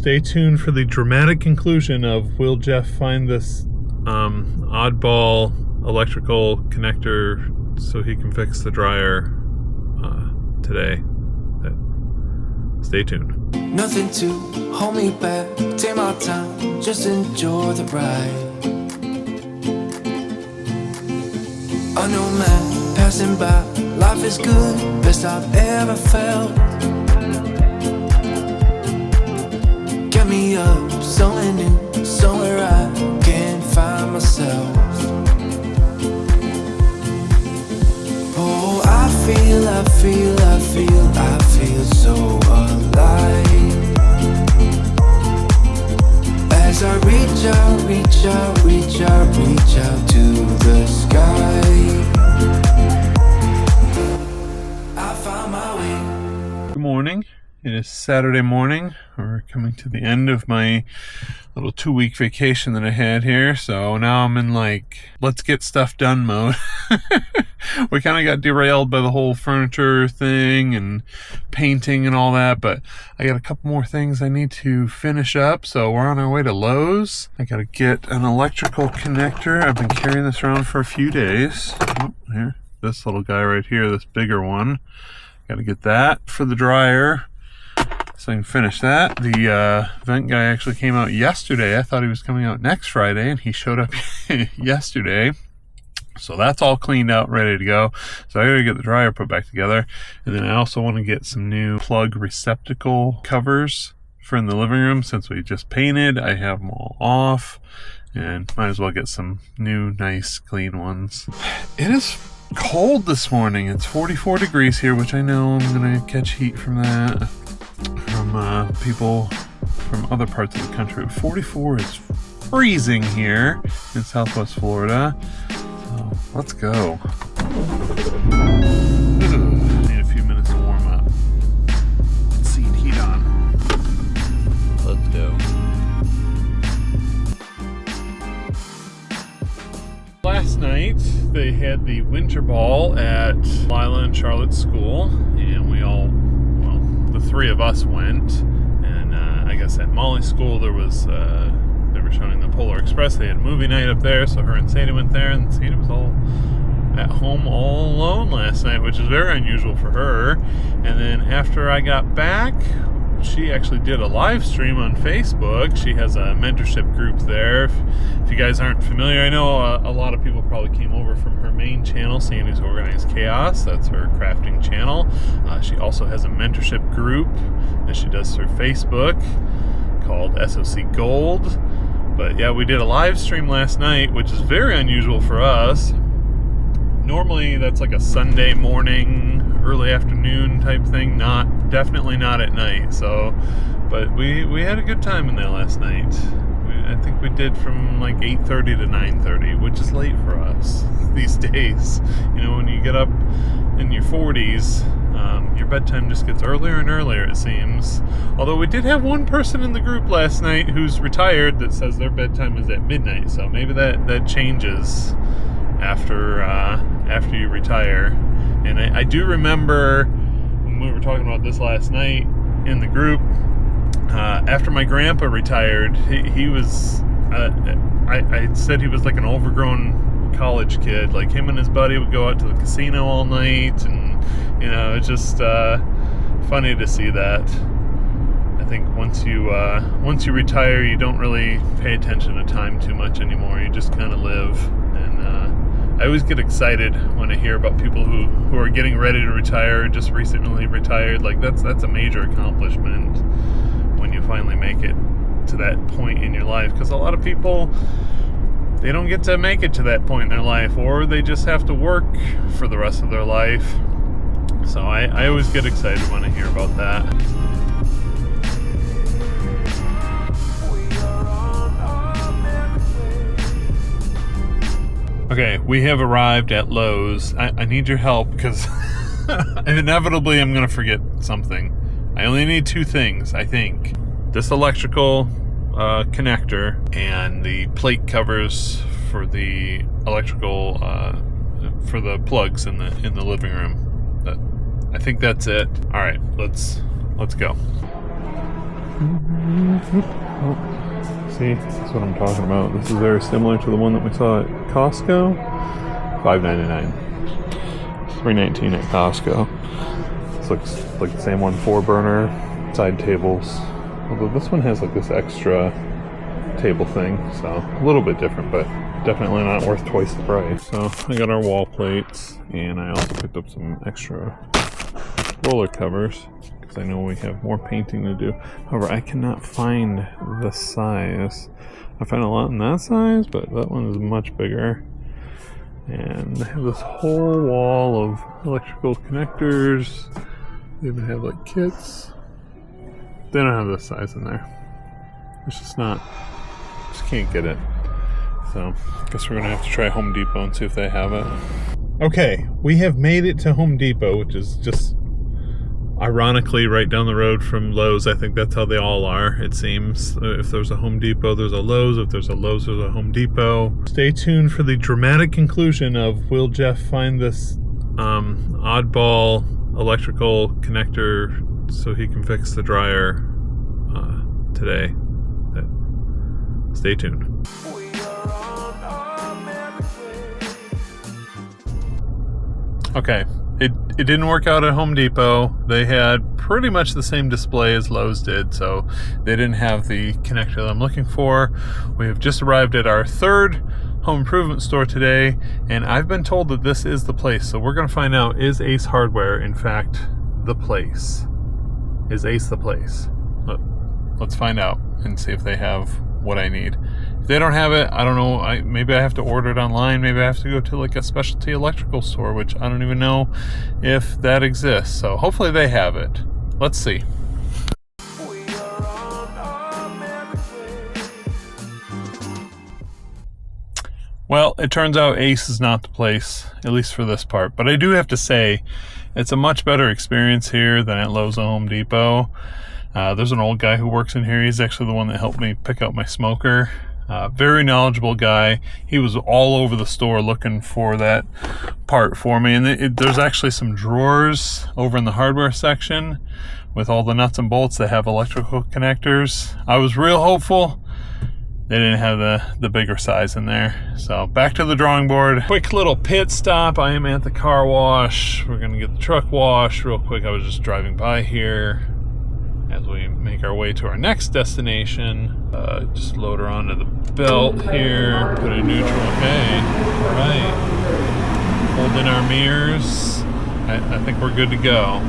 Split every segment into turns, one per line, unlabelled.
stay tuned for the dramatic conclusion of will Jeff find this oddball electrical connector so he can fix the dryer today. Stay tuned.
Nothing to hold me back, take my time, just enjoy the ride. I know man, passing by, life is good, best I've ever felt. Get me up, somewhere new, somewhere I can find myself. Oh, I feel so alive. As I reach out to the sky, I found my way.
Good morning. It is Saturday morning. We're coming to the end of my little 2-week vacation that I had here. So now I'm in let's get stuff done mode. We kind of got derailed by the whole furniture thing and painting and all that, but I got a couple more things I need to finish up. So we're on our way to Lowe's. I got to get an electrical connector. I've been carrying this around for a few days. Oh, here, this little guy right here, this bigger one. Got to get that for the dryer so I can finish that. The vent guy actually came out yesterday. I thought he was coming out next Friday, and he showed up yesterday. So that's all cleaned out, ready to go. So I gotta get the dryer put back together. And then I also want to get some new plug receptacle covers for in the living room. Since we just painted, I have them all off, and might as well get some new, nice, clean ones. It is cold this morning. It's 44 degrees here, which I know I'm gonna catch heat from that, from people from other parts of the country. 44 is freezing here in Southwest Florida. So let's go. Need a few minutes to warm up. Seat heat on. Let's go. Last night they had the winter ball at Lila and Charlotte's school, and the three of us went. And I guess at Molly's school there was they were showing the Polar Express. They had movie night up there, so her and Sadie went there, and Sadie was all at home all alone last night, which is very unusual for her. And then after I got back, she actually did a live stream on Facebook. She has a mentorship group there. If you guys aren't familiar, I know a lot of people probably came over from her main channel, Sandy's Organized Chaos. That's her crafting channel. She also has a mentorship group that she does through Facebook called SOC Gold. But yeah, we did a live stream last night, which is very unusual for us. Normally that's like a Sunday morning, early afternoon type thing, definitely not at night. So, but we had a good time in there last night. I think we did from 8:30 to 9:30, which is late for us these days. You know, when you get up in your 40s, your bedtime just gets earlier and earlier, it seems. Although we did have one person in the group last night who's retired that says their bedtime is at midnight, so maybe that changes after you retire. And I do remember when we were talking about this last night in the group, after my grandpa retired, he was I said he was like an overgrown college kid. Like, him and his buddy would go out to the casino all night, and it's just funny to see that. I think once you retire, you don't really pay attention to time too much anymore. You just kind of live. And I always get excited when I hear about people who are getting ready to retire, or just recently retired. Like, that's a major accomplishment when you finally make it to that point in your life. Because a lot of people, they don't get to make it to that point in their life, or they just have to work for the rest of their life. So I always get excited when I hear about that. Okay, we have arrived at Lowe's. I need your help because inevitably I'm going to forget something. I only need 2 things, I think. This electrical connector and the plate covers for the electrical for the plugs in the living room. I think that's it. All right, let's go. Oh, see, that's what I'm talking about. This is very similar to the one that we saw at Costco. $5.99. $3.19 at Costco. This looks like the same one, 4-burner, side tables. Although this one has like this extra table thing, so a little bit different, but definitely not worth twice the price. So I got our wall plates, and I also picked up some extra roller covers because I know we have more painting to do. However, I cannot find the size. I found a lot in that size, but that one is much bigger. And they have this whole wall of electrical connectors. They even have like kits. They don't have this size in there. It's just not, just can't get it. So I guess we're gonna have to try Home Depot and see if they have it. Okay, we have made it to Home Depot, which is just ironically right down the road from Lowe's. I think that's how they all are, it seems. If there's a Home Depot, there's a Lowe's. If there's a Lowe's, there's a Home Depot. Stay tuned for the dramatic conclusion of, will Jeff find this oddball electrical connector so he can fix the dryer today. Stay tuned. Okay, it didn't work out at Home Depot. They had pretty much the same display as Lowe's did, so they didn't have the connector that I'm looking for. We have just arrived at our third home improvement store today, and I've been told that this is the place. So we're going to find out, is Ace Hardware in fact the place? Is Ace the place? Let's find out and see if they have what I need. If they don't have it, I don't know. Maybe I have to order it online. Maybe I have to go to like a specialty electrical store, which I don't even know if that exists. So hopefully they have it. Let's see. Well, it turns out Ace is not the place, at least for this part. But I do have to say, it's a much better experience here than at Lowe's and Home Depot. There's an old guy who works in here. He's actually the one that helped me pick out my smoker. Very knowledgeable guy. He was all over the store looking for that part for me. And there's actually some drawers over in the hardware section with all the nuts and bolts that have electrical connectors. I was real hopeful. They didn't have the bigger size in there. So back to the drawing board. Quick little pit stop. I am at the car wash. We're gonna get the truck washed real quick. I was just driving by here as we make our way to our next destination. Just load her onto the belt here. Put it in neutral. Okay. All right. Hold in our mirrors. I think we're good to go.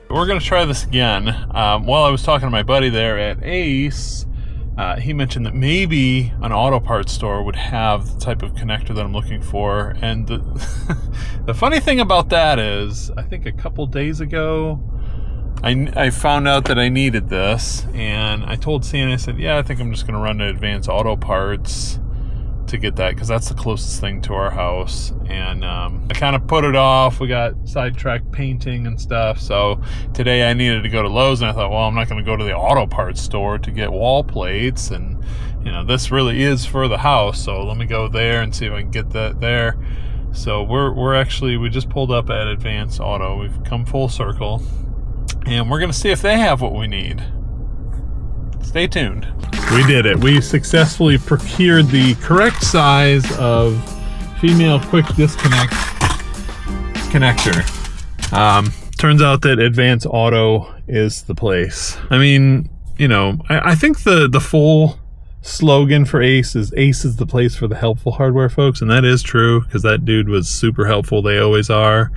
We're going to try this again. While I was talking to my buddy there at Ace, he mentioned that maybe an auto parts store would have the type of connector that I'm looking for. And the funny thing about that is, I think a couple days ago, I found out that I needed this. And I told Santa, I said, yeah, I think I'm just going to run to Advance Auto Parts to get that, because that's the closest thing to our house. And I kind of put it off. We got sidetracked painting and stuff, so today I needed to go to Lowe's, and I thought, well, I'm not going to go to the auto parts store to get wall plates, and you know, this really is for the house, so let me go there and see if I can get that there. So we just pulled up at Advance Auto. We've come full circle, and we're going to see if they have what we need. Stay tuned. We did it. We successfully procured the correct size of female quick disconnect connector. Turns out that Advance Auto is the place. I mean, you know, I think the full slogan for Ace is the place for the helpful hardware folks, and that is true, because that dude was super helpful. They always are.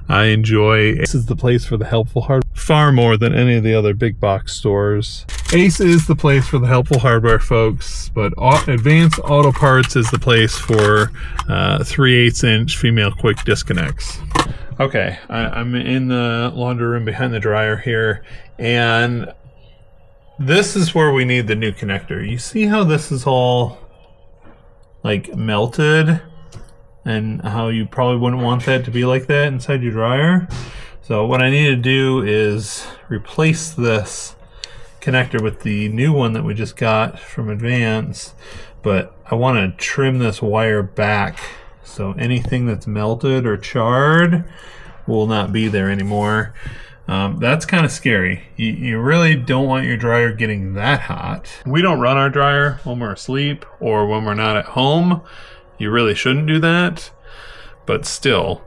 I enjoy Ace is the place for the helpful hardware far more than any of the other big box stores. Ace is the place for the helpful hardware folks, but Advance Auto Parts is the place for 3/8" female quick disconnects. Okay, I'm in the laundry room behind the dryer here, and this is where we need the new connector. You see how this is all like melted and how you probably wouldn't want that to be like that inside your dryer? So what I need to do is replace this connector with the new one that we just got from Advance, but I want to trim this wire back so anything that's melted or charred will not be there anymore. That's kind of scary. You really don't want your dryer getting that hot. We don't run our dryer when we're asleep or when we're not at home. You really shouldn't do that, but still,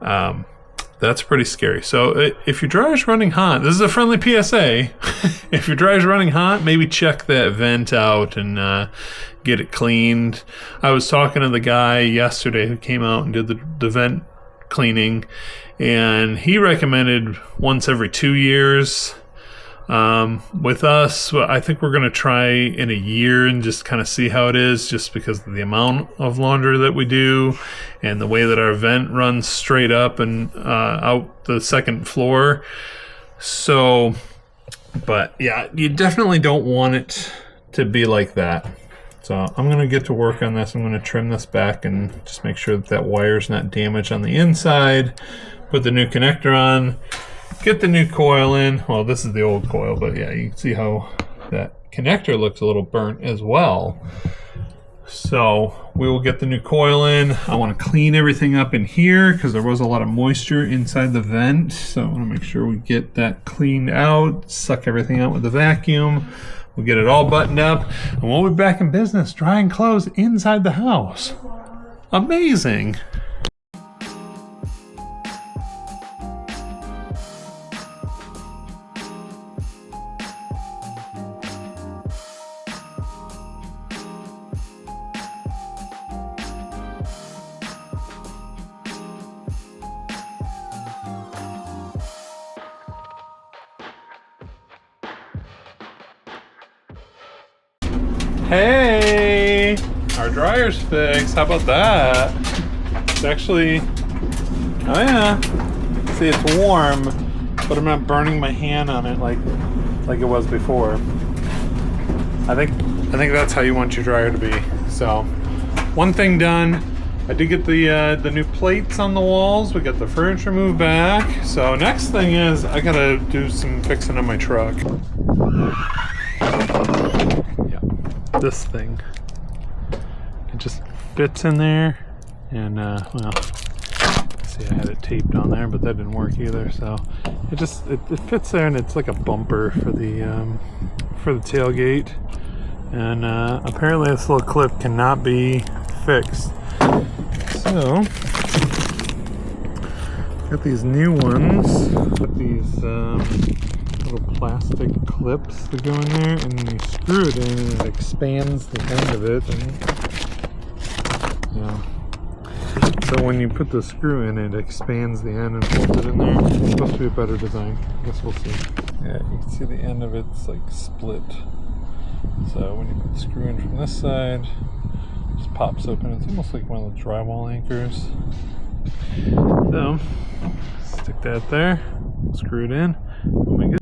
that's pretty scary. So if your dryer's running hot, this is a friendly PSA. If your dryer's running hot, maybe check that vent out and get it cleaned. I was talking to the guy yesterday who came out and did the vent cleaning, and he recommended once every 2 years. With us, I think we're going to try in a year and just kind of see how it is, just because of the amount of laundry that we do and the way that our vent runs straight up and out the second floor. So, but yeah, you definitely don't want it to be like that. So I'm going to get to work on this. I'm going to trim this back and just make sure that that wire's not damaged on the inside. Put the new connector on. Get the new coil in. Well, this is the old coil, but yeah, you can see how that connector looks a little burnt as well. So we will get the new coil in. I want to clean everything up in here because there was a lot of moisture inside the vent. So I want to make sure we get that cleaned out, suck everything out with the vacuum. We'll get it all buttoned up, and we'll be back in business drying clothes inside the house. Amazing. Hey, our dryer's fixed. How about that? It's actually, oh yeah. See, it's warm, but I'm not burning my hand on it like it was before. I think that's how you want your dryer to be. So, one thing done. I did get the new plates on the walls. We got the furniture moved back. So next thing is I gotta do some fixing on my truck. This thing, it just fits in there, and well, see, I had it taped on there, but that didn't work either. So it fits there, and it's like a bumper for the tailgate. And apparently this little clip cannot be fixed. So got these new ones with these little plastic clips that go in there, and then you screw it in and it expands the end of it. And, yeah. So when you put the screw in, it expands the end and holds it in there. It's supposed to be a better design. I guess we'll see. Yeah, you can see the end of it's like split. So when you put the screw in from this side, it just pops open. It's almost like one of the drywall anchors. So stick that there, screw it in.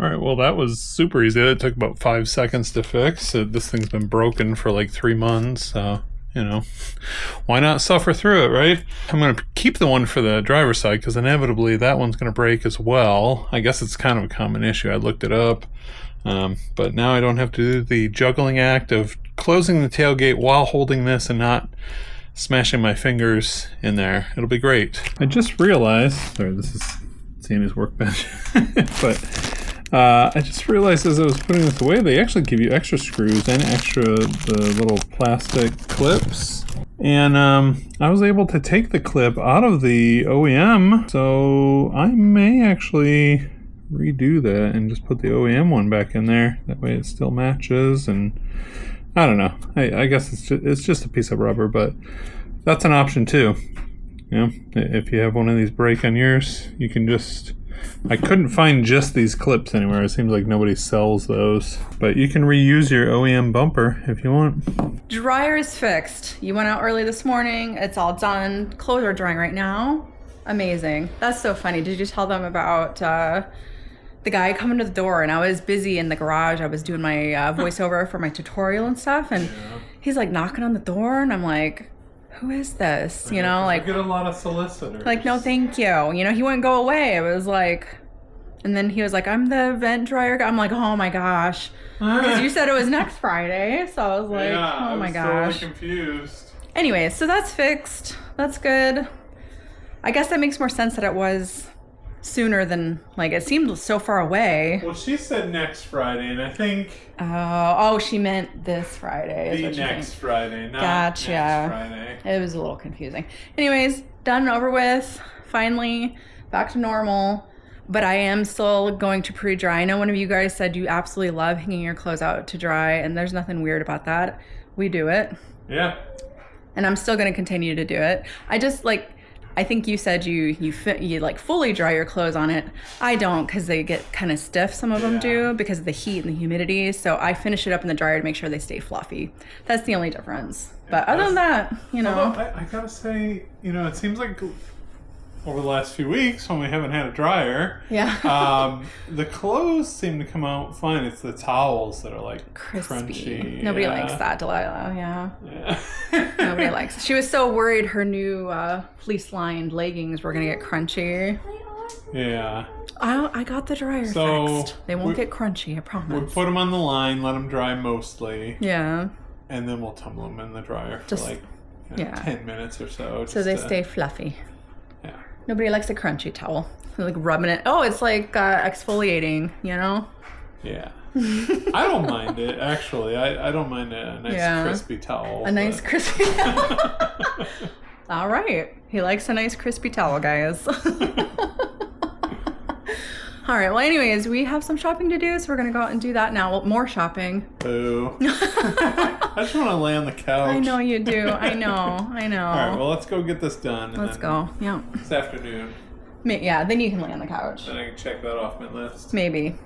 Alright, well that was super easy. It took about 5 seconds to fix. This thing's been broken for like 3 months, so, you know, why not suffer through it, right? I'm going to keep the one for the driver's side because inevitably that one's going to break as well. I guess it's kind of a common issue. I looked it up, but now I don't have to do the juggling act of closing the tailgate while holding this and not smashing my fingers in there. It'll be great. I just realized, sorry, this is Sammy's workbench, but I just realized as I was putting this away, they actually give you extra screws and the little plastic clips. And I was able to take the clip out of the OEM, so I may actually redo that and just put the OEM one back in there. That way it still matches, and I don't know. I guess it's just a piece of rubber, but that's an option too. You know, if you have one of these break on yours, you can just... I couldn't find just these clips anywhere. It seems like nobody sells those. But you can reuse your OEM bumper if you want.
Dryer is fixed. You went out early this morning. It's all done. Clothes are drying right now. Amazing. That's so funny. Did you tell them about the guy coming to the door, and I was busy in the garage. I was doing my voiceover for my tutorial and stuff, and he's like knocking on the door, and I'm like, who is this? You know, like,
I get a lot of solicitors.
like, no, thank you. You know, he wouldn't go away. It was like, and then he was like, I'm the vent dryer guy. I'm like, oh my gosh. Because you said it was next Friday. So I was like, oh my gosh.
Totally confused.
Anyway, so that's fixed. That's good. I guess that makes more sense that it was sooner than, like, it seemed so far away.
Well, she said next Friday, and I think
Oh, she meant this Friday. Is
the
what you
next
think.
Friday, not
Gotcha.
next Friday.
It was a little confusing. Anyways, done and over with. Finally, back to normal. But I am still going to pre-dry. I know one of you guys said you absolutely love hanging your clothes out to dry, and there's nothing weird about that. We do it.
Yeah.
And I'm still going to continue to do it. I just, like, I think you said you like fully dry your clothes on it. I don't, because they get kind of stiff. Some of them do because of the heat and the humidity. So I finish it up in the dryer to make sure they stay fluffy. That's the only difference. But other than that, you know.
Although, I gotta say, you know, it seems like over the last few weeks when we haven't had a dryer, the clothes seem to come out fine. It's the towels that are like
Crispy.
crunchy.
Nobody likes that, Delilah.
Yeah.
Nobody likes it. She was so worried her new fleece-lined leggings were going to get crunchy.
Yeah.
I got the dryer fixed. They won't get crunchy, I promise.
We'll put them on the line, let them dry mostly.
Yeah.
And then we'll tumble them in the dryer for
Just-
like 10 minutes or so.
So they stay fluffy.
Yeah.
Nobody likes a crunchy towel. They're like rubbing it. Oh, it's like exfoliating, you know?
Yeah. I don't mind it, actually. I don't mind a nice crispy towel.
A nice crispy towel. All right. He likes a nice crispy towel, guys. All right. Well, anyways, we have some shopping to do, so we're going to go out and do that now. Well, more shopping.
Boo. I just want to lay on the couch.
I know you do. I know.
All right, well, let's go get this done.
Let's go. Yeah.
This afternoon.
Yeah, then you can lay on the couch.
Then I can check that off my list.
Maybe.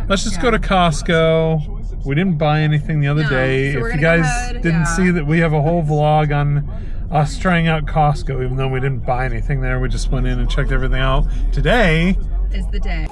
Let's just go to Costco. We didn't buy anything the other day.
so we're
If you
gonna go
guys
ahead,
didn't see that, we have a whole vlog on us trying out Costco, even though we didn't buy anything there. We just went in and checked everything out. Today
Is the day.